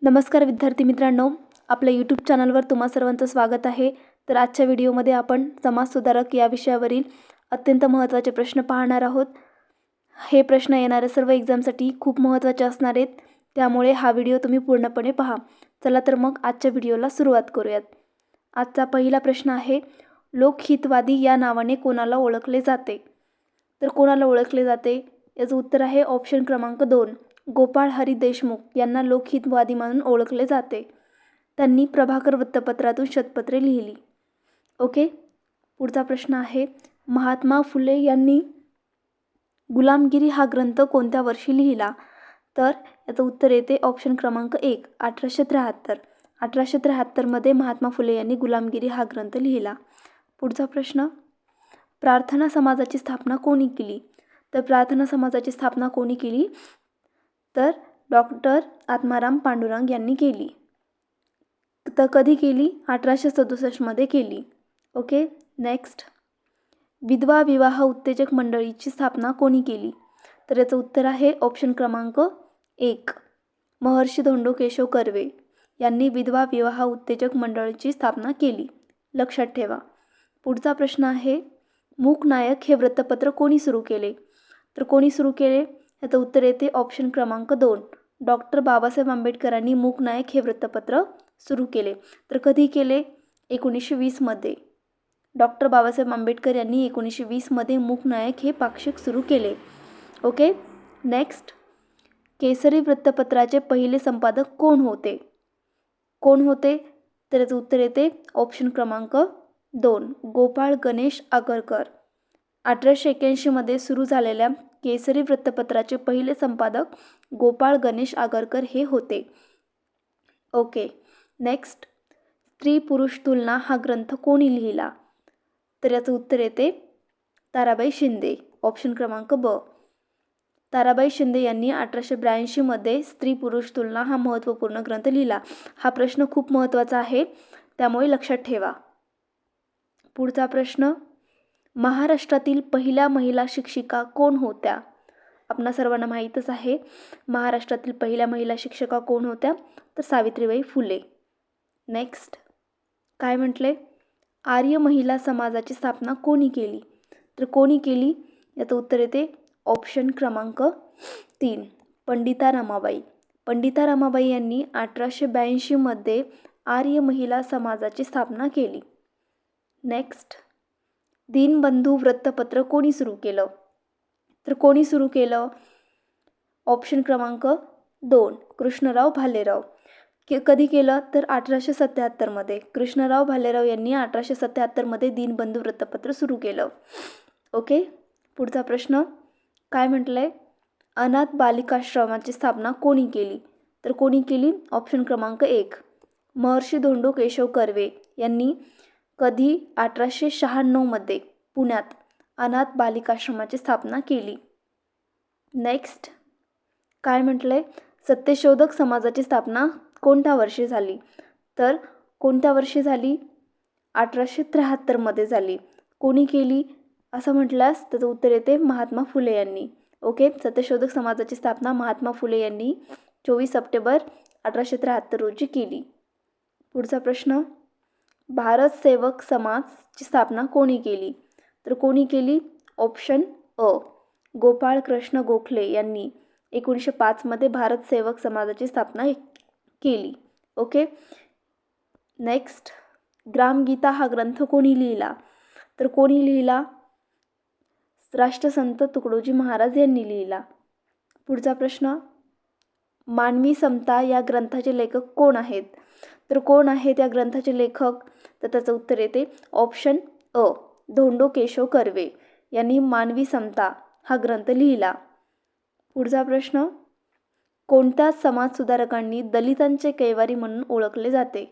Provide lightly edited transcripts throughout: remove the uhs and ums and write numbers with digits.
नमस्कार विद्यार्थी मित्रांनो, आपल्या यूट्यूब चॅनलवर तुम्हा सर्वांचं स्वागत आहे. तर आजच्या व्हिडिओमध्ये आपण समाजसुधारक या विषयावरील अत्यंत महत्त्वाचे प्रश्न पाहणार आहोत. हे प्रश्न येणाऱ्या सर्व एक्झामसाठी खूप महत्त्वाचे असणार आहेत, त्यामुळे हा व्हिडिओ तुम्ही पूर्णपणे पहा. चला तर मग आजच्या व्हिडिओला सुरुवात करूयात. आजचा पहिला प्रश्न आहे, लोकहितवादी या नावाने कोणाला ओळखले जाते? तर कोणाला ओळखले जाते याचं उत्तर आहे ऑप्शन क्रमांक 2, गोपाळ हरी देशमुख यांना लोकहितवादी म्हणून ओळखले जाते. त्यांनी प्रभाकर वृत्तपत्रातून शतपत्रे लिहिली. ओके, पुढचा प्रश्न आहे, महात्मा फुले यांनी गुलामगिरी हा ग्रंथ कोणत्या वर्षी लिहिला? तर याचं उत्तर येते ऑप्शन क्रमांक 1, 1873. 1873मध्ये महात्मा फुले यांनी गुलामगिरी हा ग्रंथ लिहिला. पुढचा प्रश्न, प्रार्थना समाजाची स्थापना कोणी केली? तर प्रार्थना समाजाची स्थापना कोणी केली? तर डॉक्टर आत्माराम पांडुरंग यांनी केली. तर कधी केली? 1867मध्ये केली. ओके, नेक्स्ट, विधवा विवाह उत्तेजक मंडळीची स्थापना कोणी केली? तर याचं उत्तर आहे ऑप्शन क्रमांक 1, महर्षी धोंडो केशव कर्वे यांनी विधवा विवाह उत्तेजक मंडळीची स्थापना केली. लक्षात ठेवा. पुढचा प्रश्न आहे, मूकनायक हे वृत्तपत्र कोणी सुरू केले? तर कोणी सुरू केले? याचं उत्तर येते ऑप्शन क्रमांक 2, डॉक्टर बाबासाहेब आंबेडकरांनी मूकनायक हे वृत्तपत्र सुरू केले. तर कधी केले? 1920मध्ये. डॉक्टर बाबासाहेब आंबेडकर यांनी 1920मध्ये मूकनायक हे पाक्षिक सुरू केले. ओके, नेक्स्ट, केसरी वृत्तपत्राचे पहिले संपादक कोण होते? कोण होते? तर याचं उत्तर येते ऑप्शन क्रमांक 2, गोपाळ गणेश आगरकर. 1881मध्ये सुरू झालेल्या केसरी वृत्तपत्राचे पहिले संपादक गोपाळ गणेश आगरकर हे होते. ओके, नेक्स्ट, स्त्री पुरुष तुलना हा ग्रंथ कोणी लिहिला? तर याचं उत्तर येते ताराबाई शिंदे. ऑप्शन क्रमांक ब, ताराबाई शिंदे यांनी 1882मध्ये स्त्री पुरुष तुलना हा महत्त्वपूर्ण ग्रंथ लिहिला. हा प्रश्न खूप महत्त्वाचा आहे, त्यामुळे लक्षात ठेवा. पुढचा प्रश्न, महाराष्ट्रातील पहिल्या महिला शिक्षिका कोण होत्या? आपणा सर्वांना माहीतच आहे, महाराष्ट्रातील पहिल्या महिला शिक्षिका कोण होत्या? तर सावित्रीबाई फुले. नेक्स्ट, काय म्हटले? आर्य महिला समाजाची स्थापना कोणी केली? तर कोणी केली? याचं उत्तर येते ऑप्शन क्रमांक 3, पंडिता रमाबाई. पंडिता रमाबाई यांनी 1882मध्ये आर्य महिला समाजाची स्थापना केली. नेक्स्ट, दीनबंधू वृत्तपत्र कोणी सुरू केलं? तर कोणी सुरू केलं? ऑप्शन क्रमांक 2, कृष्णराव भालेराव. कधी केलं? तर 1877मध्ये. कृष्णराव भालेराव यांनी 1877मध्ये दीनबंधू वृत्तपत्र सुरू केलं. ओके, पुढचा प्रश्न, काय म्हटलंय? अनाथ बालिकाश्रमाची स्थापना कोणी केली? तर कोणी केली? ऑप्शन क्रमांक 1, महर्षी धोंडो केशव कर्वे यांनी. कधी? 1896मध्ये पुण्यात अनाथ बालिकाश्रमाची स्थापना केली. नेक्स्ट, काय म्हटलंय? सत्यशोधक समाजाची स्थापना कोणत्या वर्षी झाली? तर कोणत्या वर्षी झाली? 1873मध्ये झाली. कोणी केली असं म्हटल्यास त्याचं उत्तर येते महात्मा फुले यांनी. ओके, सत्यशोधक समाजाची स्थापना महात्मा फुले यांनी 24 सप्टेंबर 1873 रोजी केली. पुढचा प्रश्न, भारत सेवक समाजची स्थापना कोणी केली? तर कोणी केली? ऑप्शन अ, गोपाळ कृष्ण गोखले यांनी 1905मध्ये भारत सेवक समाजाची स्थापना केली. ओके, नेक्स्ट, ग्रामगीता हा ग्रंथ कोणी लिहिला? तर कोणी लिहिला? राष्ट्रसंत तुकडोजी महाराज यांनी लिहिला. पुढचा प्रश्न, मानवी समता या ग्रंथाचे लेखक कोण आहेत? तर कोण आहेत या ग्रंथाचे लेखक? तर त्याचं उत्तर येते ऑप्शन अ, धोंडो केशव कर्वे यांनी मानवी समता हा ग्रंथ लिहिला. पुढचा प्रश्न, कोणत्या समाजसुधारकांनी दलितांचे कैवारी म्हणून ओळखले जाते?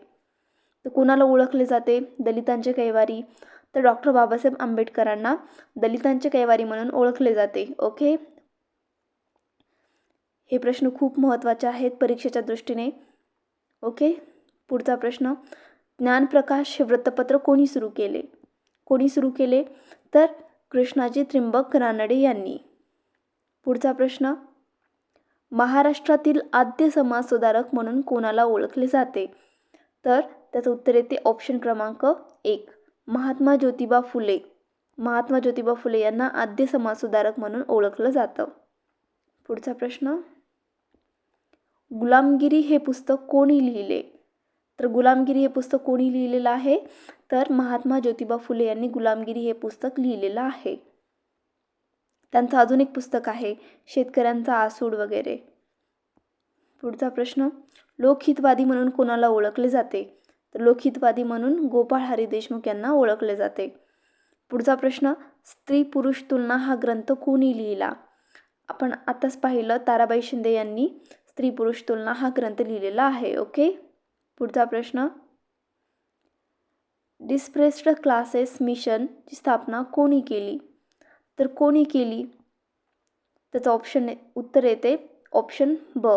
तर कोणाला ओळखले जाते दलितांचे कैवारी? तर डॉक्टर बाबासाहेब आंबेडकरांना दलितांचे कैवारी म्हणून ओळखले जाते. ओके, हे प्रश्न खूप महत्त्वाचे आहेत परीक्षेच्या दृष्टीने. ओके, पुढचा प्रश्न, ज्ञानप्रकाश हे वृत्तपत्र कोणी सुरू केले? कोणी सुरू केले? तर कृष्णाजी त्रिंबक रानडे यांनी. पुढचा प्रश्न, महाराष्ट्रातील आद्य समाजसुधारक म्हणून कोणाला ओळखले जाते? तर त्याचं उत्तर येते ऑप्शन क्रमांक 1, महात्मा ज्योतिबा फुले. महात्मा ज्योतिबा फुले यांना आद्य समाजसुधारक म्हणून ओळखलं जातं. पुढचा प्रश्न, गुलामगिरी हे पुस्तक कोणी लिहिले? तर गुलामगिरी हे पुस्तक कोणी लिहिलेलं आहे? तर महात्मा ज्योतिबा फुले यांनी गुलामगिरी हे पुस्तक लिहिलेलं आहे. त्यांचं अजून एक पुस्तक आहे शेतकऱ्यांचा आसूड वगैरे. पुढचा प्रश्न, लोकहितवादी म्हणून कोणाला ओळखले जाते? तर लोकहितवादी म्हणून गोपाळ हरी देशमुख यांना ओळखले जाते. पुढचा प्रश्न, स्त्री पुरुष तुलना हा ग्रंथ कोणी लिहिला? आपण आताच पाहिलं ताराबाई शिंदे यांनी स्त्री पुरुष तुलना हा ग्रंथ लिहिलेला आहे. ओके. पुढचा प्रश्न, डिस्प्रेस्ड क्लासेस मिशनची स्थापना कोणी केली? तर कोणी केली? त्याचं उत्तर येते ऑप्शन ब,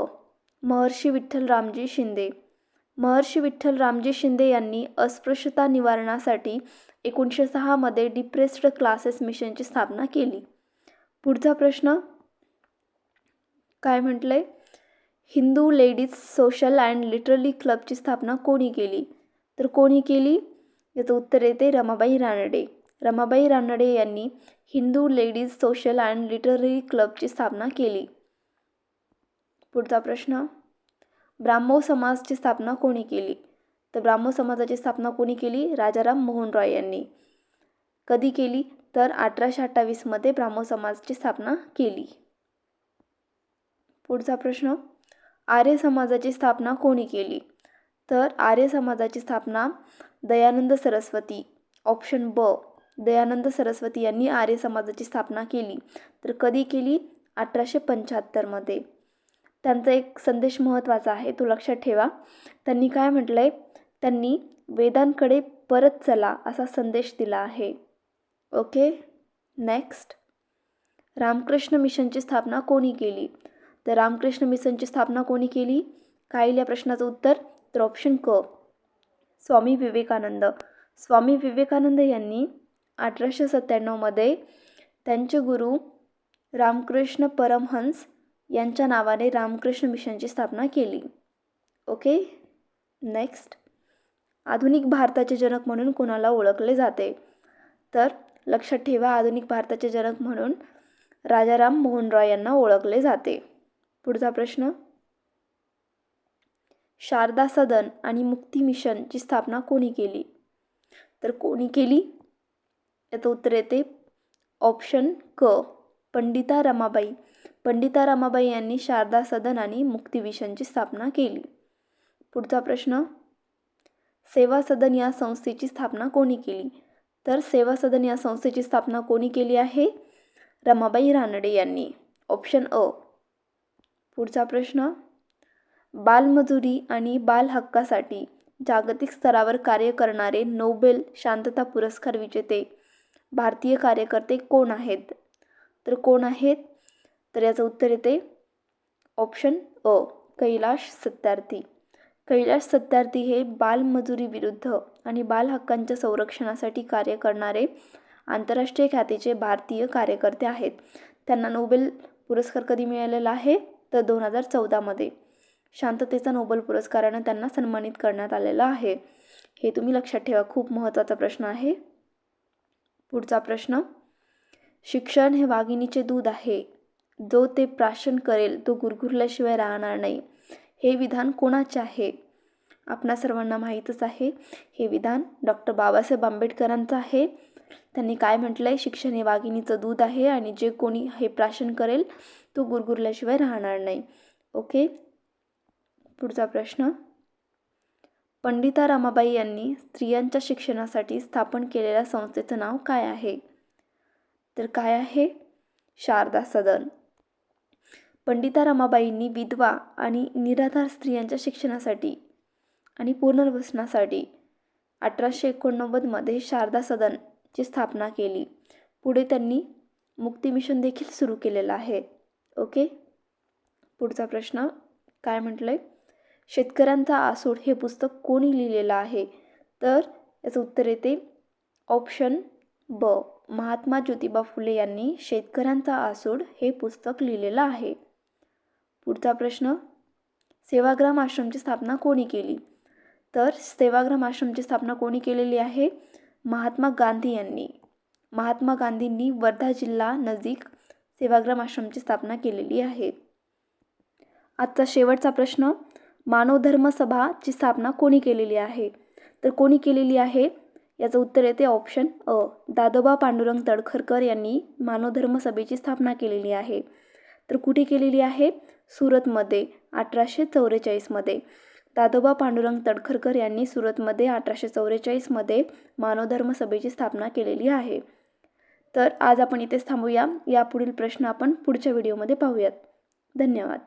महर्षी विठ्ठल रामजी शिंदे. महर्षी विठ्ठल रामजी शिंदे यांनी अस्पृश्यता निवारणासाठी 1906 मध्ये डिप्रेस्ड क्लासेस मिशनची स्थापना केली. पुढचा प्रश्न काय म्हटलंय? Hindu ladies social and literary क्लबची स्थापना कोणी केली? तर कोणी केली? याचं उत्तर येते रमाबाई रानडे. रमाबाई रानडे यांनी Hindu ladies social and literary क्लबची स्थापना केली. पुढचा प्रश्न, ब्राह्मो समाजची स्थापना कोणी केली? तर ब्राह्मो समाजाची स्थापना कोणी केली? राजाराम मोहन रॉय यांनी. कधी केली? तर 1828 मध्ये ब्राह्मो समाजाची स्थापना केली. पुढचा प्रश्न, आर्य समाजाची स्थापना कोणी केली? तर आर्य समाजाची स्थापना दयानंद सरस्वती. ऑप्शन ब, दयानंद सरस्वती यांनी आर्य समाजाची स्थापना केली. तर कधी केली? 1875 मध्ये. त्यांचा एक संदेश महत्त्वाचा आहे, तो लक्षात ठेवा. त्यांनी काय म्हटलंय? त्यांनी वेदांकडे परत चला असा संदेश दिला आहे. ओके. नेक्स्ट, रामकृष्ण मिशनची स्थापना कोणी केली? तर रामकृष्ण मिशनची स्थापना कोणी केली? काय येईल या प्रश्नाचं उत्तर? तर ऑप्शन क, स्वामी विवेकानंद. स्वामी विवेकानंद यांनी 1897 मध्ये त्यांचे गुरु रामकृष्ण परमहंस यांच्या नावाने रामकृष्ण मिशनची स्थापना केली. ओके. नेक्स्ट, आधुनिक भारताचे जनक म्हणून कोणाला ओळखले जाते? तर लक्षात ठेवा, आधुनिक भारताचे जनक म्हणून राजाराम मोहन रॉय यांना ओळखले जाते. पुढचा प्रश्न, शारदा सदन आणि मुक्ती मिशनची स्थापना कोणी केली? तर कोणी केली? याचं उत्तर येते ऑप्शन क, पंडिता रमाबाई. पंडिता रमाबाई यांनी शारदा सदन आणि मुक्ती मिशनची स्थापना केली. पुढचा प्रश्न, सेवा सदन या संस्थेची स्थापना कोणी केली? तर सेवा सदन या संस्थेची स्थापना कोणी केली आहे? रमाबाई रानडे यांनी. ऑप्शन अ. पुढचा प्रश्न, बालमजुरी आणि बाल हक्कासाठी जागतिक स्तरावर कार्य करणारे नोबेल शांतता पुरस्कार विजेते भारतीय कार्यकर्ते कोण आहेत? तर कोण आहेत? तर याचं उत्तर येते ऑप्शन अ, कैलाश सत्यार्थी. कैलाश सत्यार्थी हे बालमजुरी विरुद्ध आणि बाल हक्कांच्या संरक्षणासाठी कार्य करणारे आंतरराष्ट्रीय ख्यातीचे भारतीय कार्यकर्ते आहेत. त्यांना नोबेल पुरस्कार कधी मिळालेला आहे? तर 2014 मध्ये शांततेचा नोबेल पुरस्काराने त्यांना सन्मानित करण्यात आलेला आहे. हे तुम्ही लक्षात ठेवा, खूप महत्त्वाचा प्रश्न आहे. पुढचा प्रश्न, शिक्षण हे वाघिणीचे दूध आहे, जो ते प्राशन करेल तो गुरगुरल्याशिवाय राहणार नाही. हे विधान कोणाचे आहे? आपणा सर्वांना माहीतच आहे. हे विधान डॉक्टर बाबासाहेब आंबेडकरांचं आहे. त्यांनी काय म्हटलंय? शिक्षण हे वाघिणीचं दूध आहे आणि जे कोणी हे प्राशन करेल तो गुरगुरल्याशिवाय राहणार नाही. ओके. पुढचा प्रश्न, पंडिता रमाबाई यांनी स्त्रियांच्या शिक्षणासाठी स्थापन केलेल्या संस्थेचं नाव काय आहे? तर काय आहे? शारदा सदन. पंडिता रमाबाईंनी विधवा आणि निराधार स्त्रियांच्या शिक्षणासाठी आणि पुनर्वसनासाठी 1889 मध्ये शारदा सदनची स्थापना केली. पुढे त्यांनी मुक्ती मिशन देखील सुरू केलेलं आहे. ओके. पुढचा प्रश्न काय म्हटलंय? शेतकऱ्यांचा आसूड हे पुस्तक कोणी लिहिलेलं आहे? तर याचं उत्तर येते ऑप्शन ब, महात्मा ज्योतिबा फुले यांनी शेतकऱ्यांचा आसूड हे पुस्तक लिहिलेलं आहे. पुढचा प्रश्न, सेवाग्राम आश्रमची स्थापना कोणी केली? तर सेवाग्राम आश्रमची स्थापना कोणी केलेली आहे? महात्मा गांधी यांनी. महात्मा गांधींनी वर्धा जिल्हा नजीक सेवाग्राम आश्रमची स्थापना केलेली आहे. आजचा शेवटचा प्रश्न, मानव धर्म सभाची स्थापना कोणी केलेली आहे? तर कोणी केलेली आहे याचं उत्तर येते ऑप्शन अ, दादोबा पांडुरंग तडखरकर यांनी मानव धर्म सभेची स्थापना केलेली आहे. तर कुठे केलेली आहे? सुरतमध्ये 1844 दादोबा पांडुरंग तडखरकर यांनी सुरतमध्ये 1844 मानव धर्म सभेची स्थापना केलेली आहे. तर आज आपण इथेच थांबूया. यापुढील प्रश्न आपण पुढच्या व्हिडिओमध्ये पाहूयात. धन्यवाद.